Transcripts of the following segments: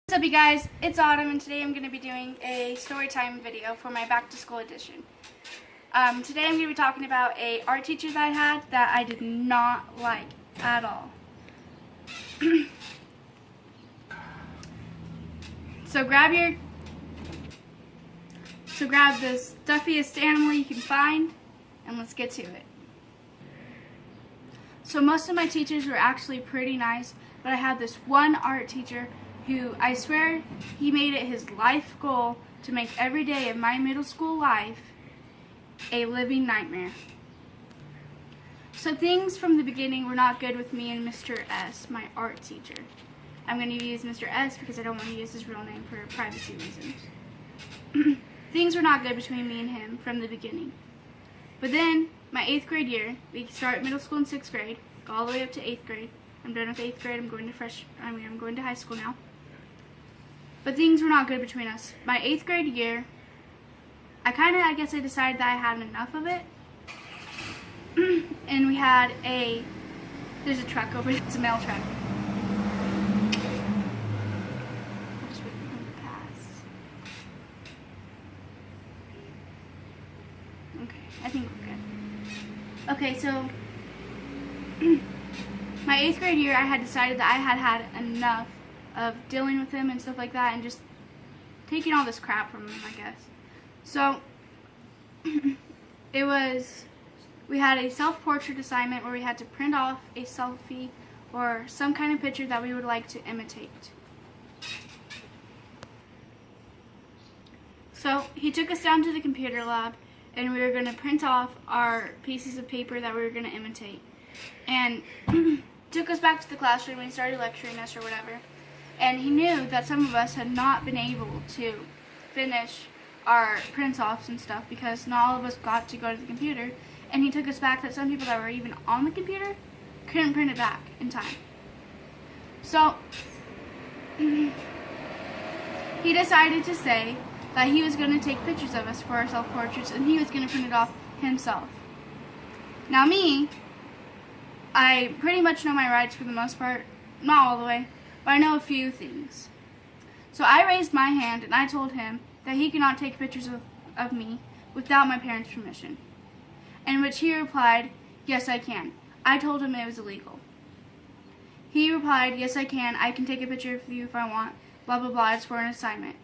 What's up, you guys? It's Autumn, and today I'm going to be doing a story time video for my back to school edition. Today I'm going to be talking about a art teacher that I had that I did not like at all. So grab the stuffiest animal you can find, and let's get to it. So most of my teachers were actually pretty nice, but I had this one art teacher who, I swear, he made it his life goal to make every day of my middle school life a living nightmare. So things from the beginning were not good with me and Mr. S, my art teacher. I'm going to use Mr. S because I don't want to use his real name for privacy reasons. Things were not good between me and him from the beginning. But then, my 8th grade year, we start middle school in 6th grade, go all the way up to 8th grade. I'm done with 8th grade, I'm going to high school now. But things were not good between us. My 8th grade year, I guess I decided that I had enough of it. And we had there's a truck over there, it's a mail truck. I'll just wait for him to pass. Okay, I think we're good. Okay, so my 8th grade year, I had decided that I had enough of dealing with him and stuff like that and just taking all this crap from him, I guess. So, we had a self-portrait assignment where we had to print off a selfie or some kind of picture that we would like to imitate. So, he took us down to the computer lab and we were going to print off our pieces of paper that we were going to imitate. And took us back to the classroom and he started lecturing us or whatever. And he knew that some of us had not been able to finish our print-offs and stuff because not all of us got to go to the computer. And he took us back that some people that were even on the computer couldn't print it back in time. So, he decided to say that he was going to take pictures of us for our self-portraits and he was going to print it off himself. Now me, I pretty much know my rights for the most part, not all the way, but I know a few things. So I raised my hand and I told him that he could not take pictures of me without my parents' permission. In which he replied, "Yes, I can." I told him it was illegal. He replied, "Yes, I can take a picture of you if I want, blah blah blah, it's for an assignment."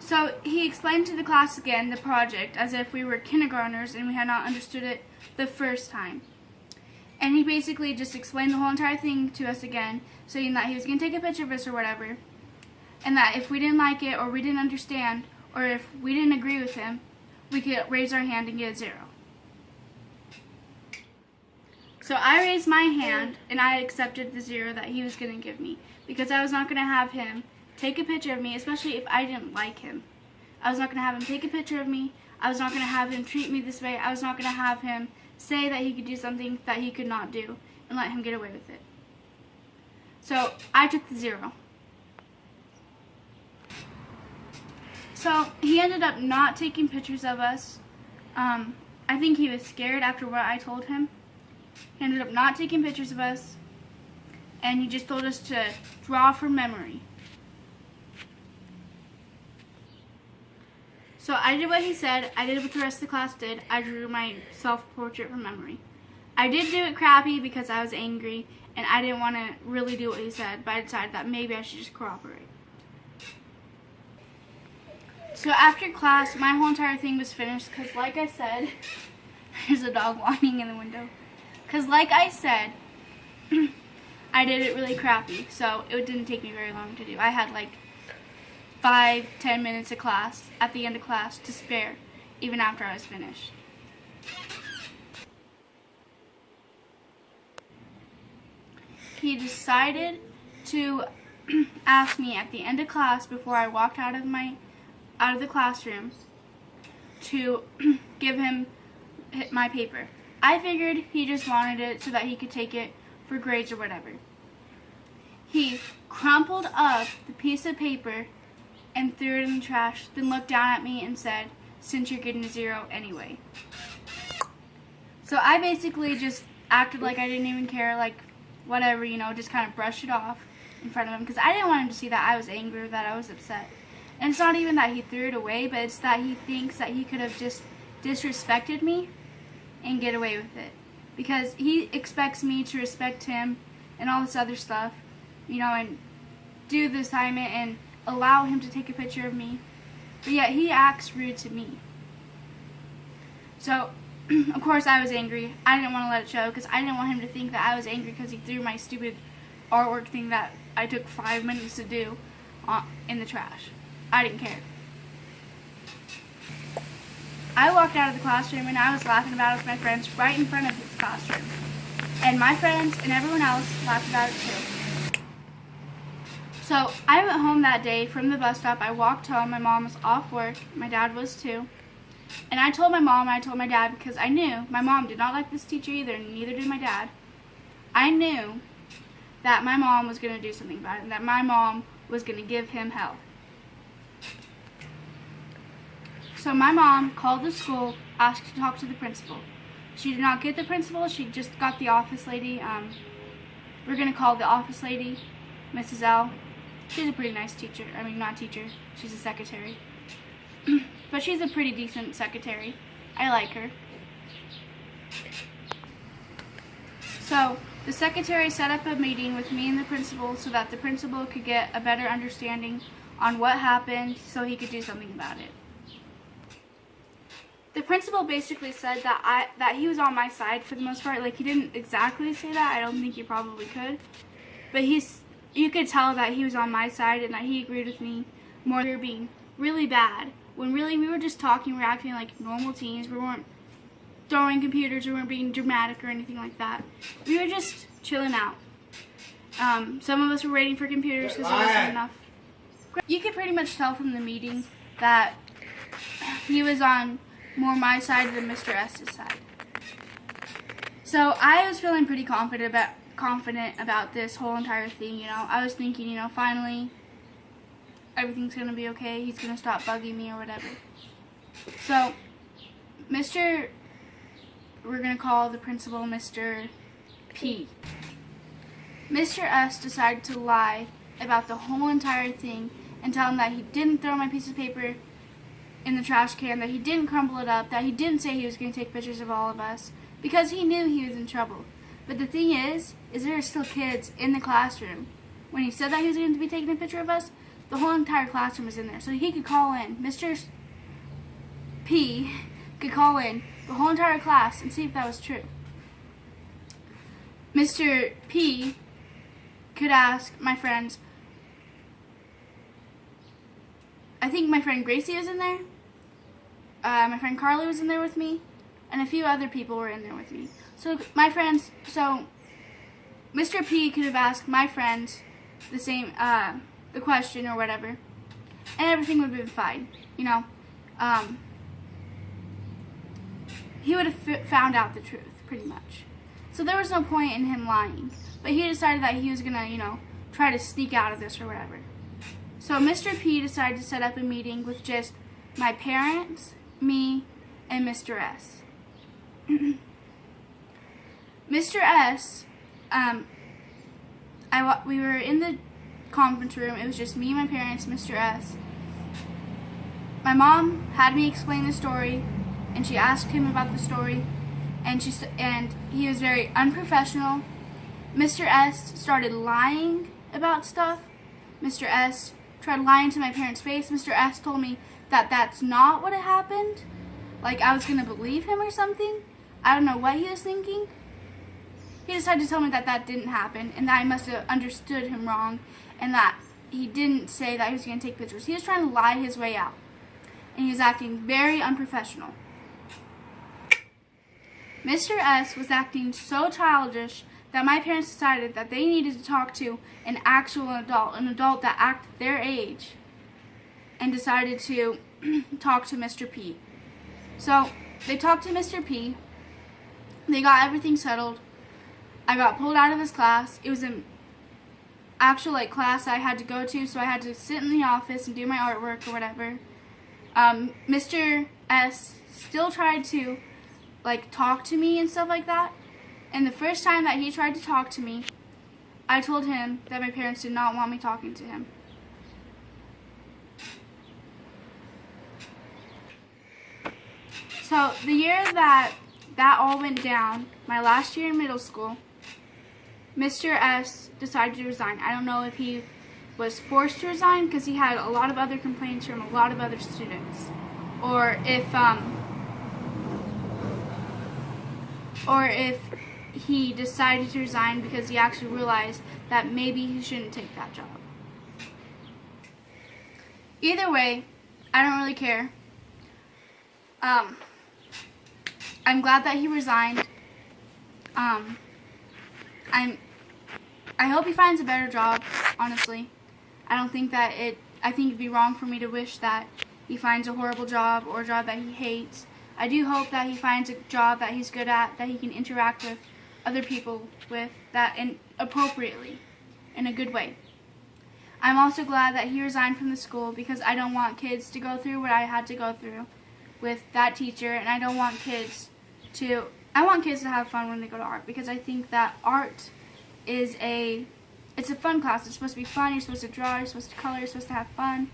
So he explained to the class again the project as if we were kindergartners and we had not understood it the first time. And he basically just explained the whole entire thing to us again, saying that he was going to take a picture of us or whatever, and that if we didn't like it or we didn't understand or if we didn't agree with him, we could raise our hand and get a 0. So I raised my hand and I accepted the 0 that he was going to give me because I was not going to have him take a picture of me, especially if I didn't like him. I was not going to have him take a picture of me. I was not going to have him treat me this way. I was not going to have him say that he could do something that he could not do and let him get away with it. So I took the 0. So he ended up not taking pictures of us. I think he was scared after what I told him. He ended up not taking pictures of us, and he just told us to draw from memory. So I did what he said, I did what the rest of the class did, I drew my self-portrait from memory. I did do it crappy because I was angry, and I didn't want to really do what he said, but I decided that maybe I should just cooperate. So after class, my whole entire thing was finished, because like I said, there's a dog whining in the window. Because like I said, I did it really crappy, so it didn't take me very long to do. I had like 5-10 minutes of class at the end of class to spare, even after I was finished. He decided to ask me at the end of class before I walked out of the classroom to give him my paper. I figured he just wanted it so that he could take it for grades or whatever. He crumpled up the piece of paper and threw it in the trash, then looked down at me and said, "Since you're getting a 0 anyway." So I basically just acted like I didn't even care, like whatever, you know, just kind of brushed it off in front of him because I didn't want him to see that I was angry or that I was upset. And it's not even that he threw it away, but it's that he thinks that he could have just disrespected me and get away with it. Because he expects me to respect him and all this other stuff, you know, and do the assignment and allow him to take a picture of me. But yet he acts rude to me. So, of course I was angry. I didn't want to let it show because I didn't want him to think that I was angry because he threw my stupid artwork thing that I took 5 minutes to do in the trash. I didn't care. I walked out of the classroom and I was laughing about it with my friends right in front of his classroom. And my friends and everyone else laughed about it too. So I went home that day from the bus stop. I walked home. My mom was off work. My dad was too. And I told my mom and I told my dad because I knew my mom did not like this teacher either, and neither did my dad. I knew that my mom was going to do something about it and that my mom was going to give him hell. So my mom called the school, asked to talk to the principal. She did not get the principal, she just got the office lady. We're going to call the office lady, Mrs. L. She's a pretty nice teacher. I mean, not teacher, she's a secretary. But she's a pretty decent secretary. I like her. So the secretary set up a meeting with me and the principal so that the principal could get a better understanding on what happened so he could do something about it. The principal basically said that he was on my side for the most part. Like, he didn't exactly say that. I don't think he probably could. But you could tell that he was on my side and that he agreed with me more. We were being really bad. When really we were just talking, we were acting like normal teens. We weren't throwing computers, we weren't being dramatic or anything like that. We were just chilling out. Some of us were waiting for computers because there wasn't enough. You could pretty much tell from the meeting that he was on more my side than Mr. S's side. So I was feeling pretty confident about this whole entire thing, you know. I was thinking, you know, finally everything's going to be okay. He's going to stop bugging me or whatever. So we're going to call the principal Mr. P. Mr. S decided to lie about the whole entire thing and tell him that he didn't throw my piece of paper in the trash can, that he didn't crumple it up, that he didn't say he was going to take pictures of all of us, because he knew he was in trouble. But the thing is there are still kids in the classroom. When he said that he was going to be taking a picture of us, the whole entire classroom was in there. So he could call in, Mr. P could call in the whole entire class and see if that was true. Mr. P could ask my friends, I think my friend Gracie was in there, my friend Carly was in there with me, and a few other people were in there with me. So Mr. P could have asked my friends the same, the question or whatever, and everything would have been fine, you know. He would have found out the truth, pretty much. So there was no point in him lying, but he decided that he was gonna, you know, try to sneak out of this or whatever. So Mr. P decided to set up a meeting with just my parents, me, and Mr. S. Mr. S, we were in the conference room. It was just me, my parents, Mr. S. My mom had me explain the story, and she asked him about the story, and he was very unprofessional. Mr. S started lying about stuff. Mr. S tried lying to my parents' face. Mr. S told me that that's not what had happened. Like, I was going to believe him or something. I don't know what he was thinking. He decided to tell me that that didn't happen and that I must have understood him wrong and that he didn't say that he was going to take pictures. He was trying to lie his way out. And he was acting very unprofessional. Mr. S was acting so childish that my parents decided that they needed to talk to an actual adult, an adult that acted their age, and decided to talk to Mr. P. So they talked to Mr. P. They got everything settled. I got pulled out of his class. It was an actual class I had to go to, so I had to sit in the office and do my artwork or whatever. Mr. S still tried to talk to me and stuff like that, And the first time that he tried to talk to me, I told him that my parents did not want me talking to him. So the year that all went down, my last year in middle school, Mr. S decided to resign. I don't know if he was forced to resign because he had a lot of other complaints from a lot of other students, or if he decided to resign because he actually realized that maybe he shouldn't take that job. Either way, I don't really care. I'm glad that he resigned. I hope he finds a better job, honestly. I think it'd be wrong for me to wish that he finds a horrible job or a job that he hates. I do hope that he finds a job that he's good at, that he can interact with other people with, appropriately, in a good way. I'm also glad that he resigned from the school because I don't want kids to go through what I had to go through with that teacher, and I want kids to have fun when they go to art, because I think that art is it's a fun class. It's supposed to be fun. You're supposed to draw, you're supposed to color, you're supposed to have fun.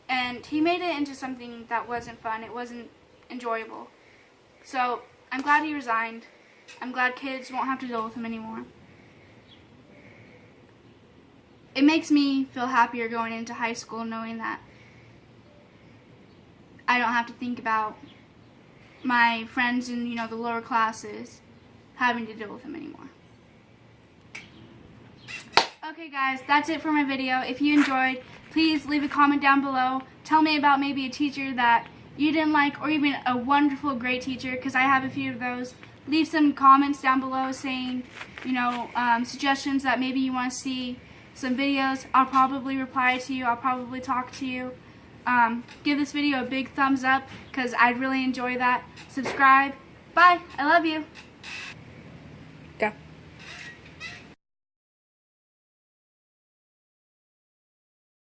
And he made it into something that wasn't fun. It wasn't enjoyable. So I'm glad he resigned. I'm glad kids won't have to deal with him anymore. It makes me feel happier going into high school knowing that I don't have to think about my friends in, the lower classes having to deal with him anymore. Okay guys, that's it for my video. If you enjoyed, please leave a comment down below. Tell me about maybe a teacher that you didn't like, or even a wonderful, great teacher, because I have a few of those. Leave some comments down below saying, suggestions that maybe you want to see some videos. I'll probably reply to you. I'll probably talk to you. Give this video a big thumbs up because I'd really enjoy that. Subscribe. Bye. I love you. Go.